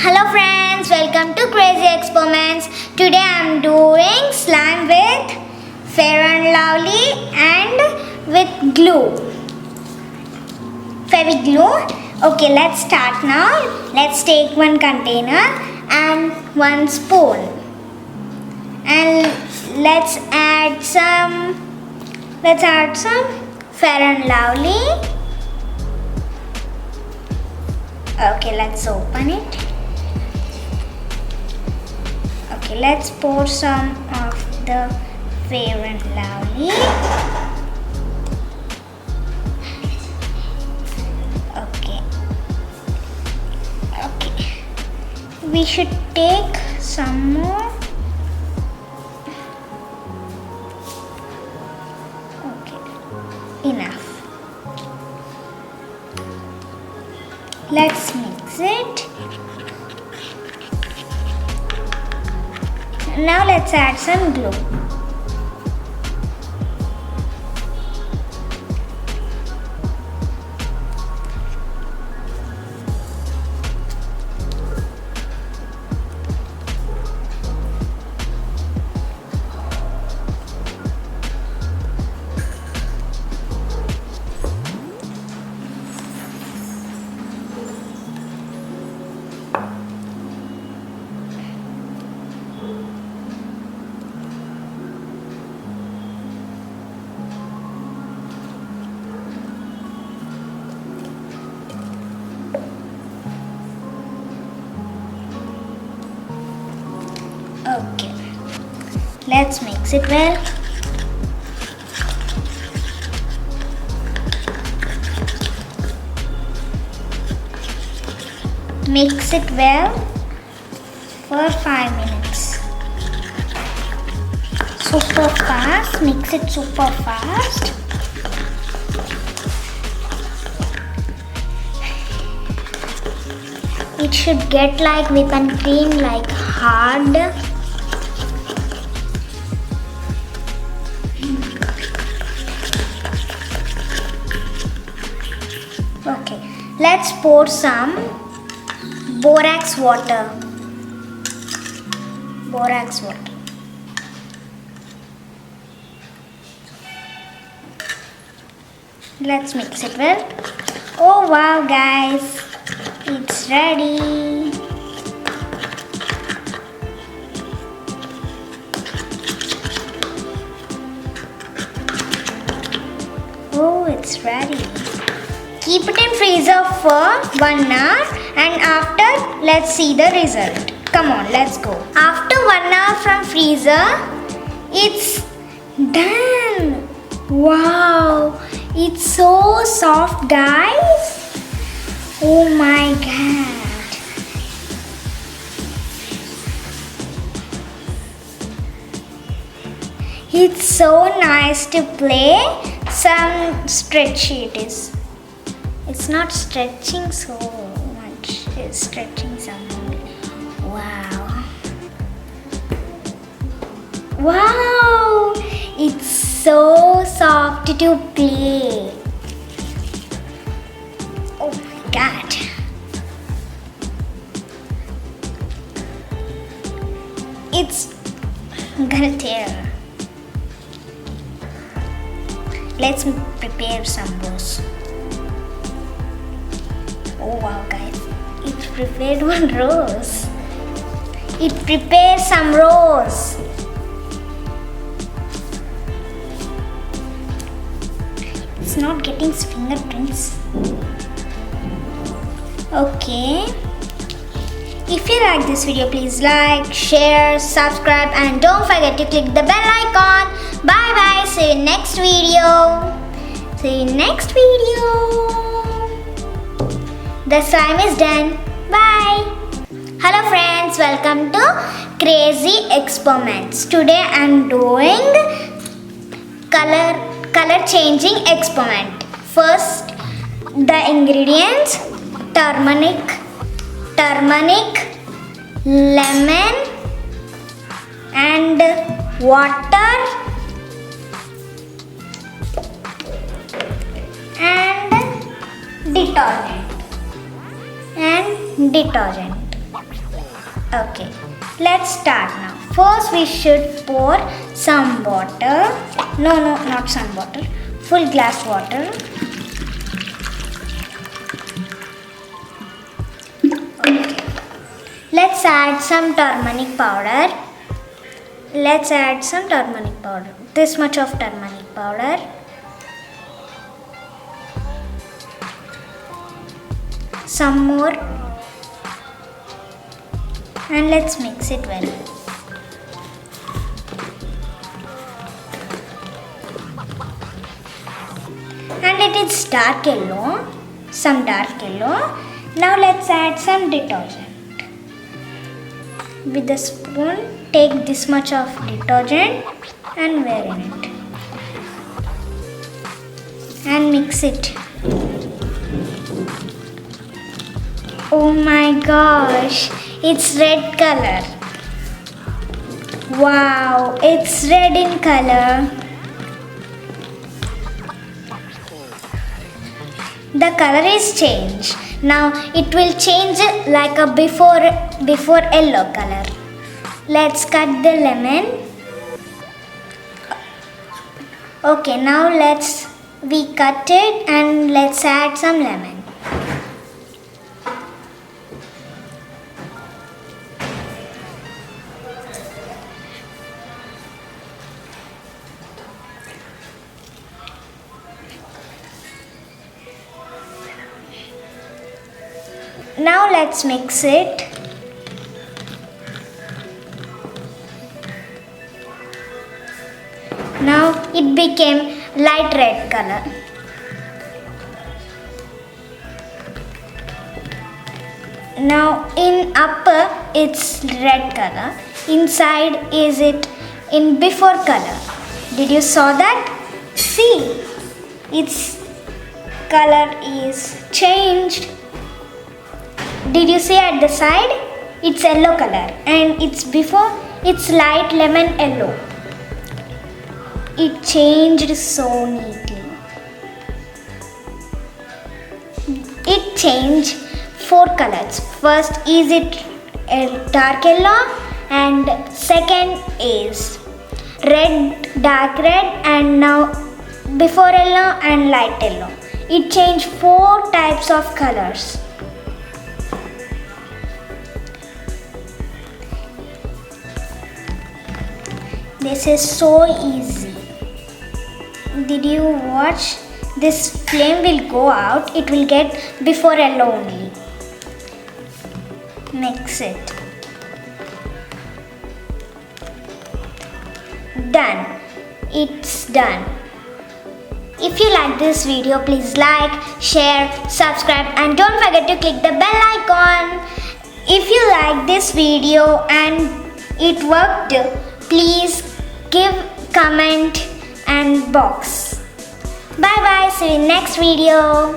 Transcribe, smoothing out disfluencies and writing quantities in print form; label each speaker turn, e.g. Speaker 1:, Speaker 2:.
Speaker 1: Hello friends, welcome to Crazy Experiments. Today I am doing slime with Fair and Lovely and with glue. Fevi glue. Okay, let's start now. Let's take one container and one spoon. And let's add some Fair and Lovely. Okay, let's open it. Okay, let's pour some of the Fair and Lovely. Okay. We should take some more. Okay, enough. Let's mix it. Now let's add some glue. Okay, let's mix it well. Mix it well for 5 minutes. Super fast, mix it super fast. It should get like whipping cream, like hard. Okay, let's pour some borax water. Borax water. Let's mix it well. Oh wow, guys, it's ready. Oh, it's ready. Keep it in freezer for 1 hour and after let's see the result. Come on, let's go. After 1 hour from freezer, it's done. Wow, it's so soft, guys. Oh my god. It's so nice to play. Some stretchy it is. It's not stretching so much. It's stretching some. Wow. Wow. It's so soft to play. Oh my god. It's gonna tear. Let's prepare some rose. Oh wow, guys, it prepared one rose. It prepared some rose. It's not getting fingerprints. Okay. If you like this video, please like, share, subscribe, and don't forget to click the bell icon. Bye bye. See you next video. The slime is done. Bye. Hello friends, welcome to Crazy Experiments. Today I am doing color changing experiment. First, the ingredients: turmeric, lemon, and water, and detergent. Okay, let's start now. First we should pour some water. No, not some water. Full glass water. Okay. Let's add some turmeric powder. Let's add some turmeric powder. This much of turmeric powder. Some more. And let's mix it well. And it is dark yellow. Some dark yellow. Now let's add some detergent. With a spoon, take this much of detergent and wear in it. And mix it. Oh my gosh, it's red color. Wow, it's red in color. The color is changed. Now it will change like a before yellow color. Let's cut the lemon. Okay, now we cut it and let's add some lemon. Now let's mix it. Now it became light red color. Now in upper it's red color. Inside is it in before color. Did you saw that? See, its color is changed. Did you see at the side? It's yellow color and it's before it's light lemon yellow. It changed so neatly. It changed 4 colors. First is it dark yellow and second is red, dark red and now before yellow and light yellow. It changed 4 types of colors. This is so easy. Did you watch? This flame will go out. It will get before yellow only. Mix it. Done. It's done. If you like this video, please like, share, subscribe and don't forget to click the bell icon. If you like this video and it worked, please give comment and box. Bye bye. See you in next video.